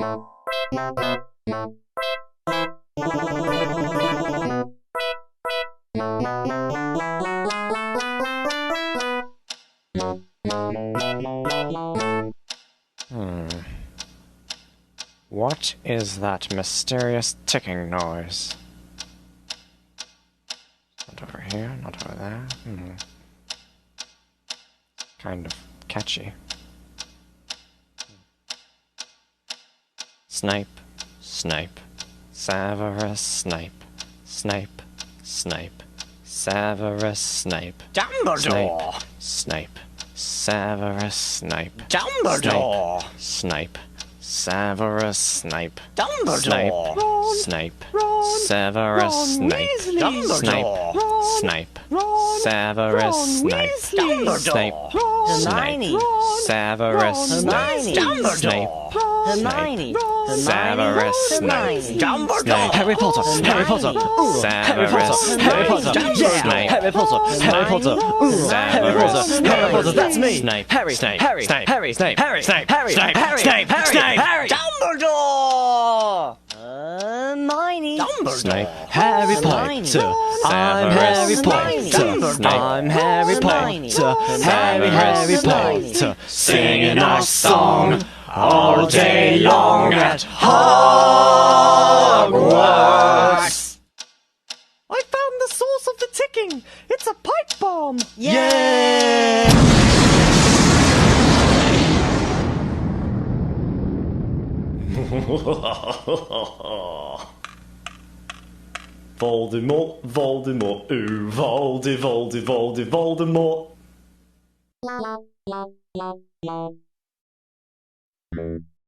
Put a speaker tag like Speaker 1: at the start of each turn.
Speaker 1: What is that mysterious ticking noise? Not over here, not over there. Kind of catchy. Snipe, Snipe, Severus Snape, Snape, Snape, Severus Snape,
Speaker 2: Dumbledore!
Speaker 1: Snape, Severus Snape,
Speaker 2: Dumbledore!
Speaker 1: Snape, Severus Snape,
Speaker 2: Dumbledore!
Speaker 1: Snape, Severus Snape,
Speaker 2: Dumbledore!
Speaker 1: Snape, Severus Snape, Snape,
Speaker 2: Hermione!
Speaker 1: Severus Snape,
Speaker 2: Dumbledore!
Speaker 1: Hermione, Severus Snape,
Speaker 2: Dumbledore!
Speaker 1: Harry Potter, Harry Potter, Severus
Speaker 2: Harry Potter,
Speaker 1: Snape,
Speaker 2: Harry Potter, Harry Potter,
Speaker 1: Severus
Speaker 2: Harry Potter, that's me!
Speaker 1: Snape,
Speaker 2: Harry,
Speaker 1: Snape,
Speaker 2: Harry,
Speaker 1: Snape,
Speaker 2: Harry,
Speaker 1: Snape,
Speaker 2: Harry,
Speaker 1: Snape,
Speaker 2: Harry,
Speaker 1: Snape,
Speaker 2: Harry,
Speaker 1: Snape,
Speaker 2: Harry,
Speaker 1: Snape,
Speaker 2: Dumbledore!
Speaker 3: Hermione.
Speaker 1: Snape,
Speaker 2: Harry
Speaker 3: Hermione.
Speaker 2: Potter. I'm Harry
Speaker 3: Hermione.
Speaker 2: Potter. I'm Harry
Speaker 3: Hermione.
Speaker 2: Potter. Harry
Speaker 3: Hermione.
Speaker 2: Potter. Singing our song all day long at Hogwarts. I found the source of the ticking. It's a pipe bomb. Yeah!
Speaker 4: Voldemort, Voldemort, ooh, Voldemort.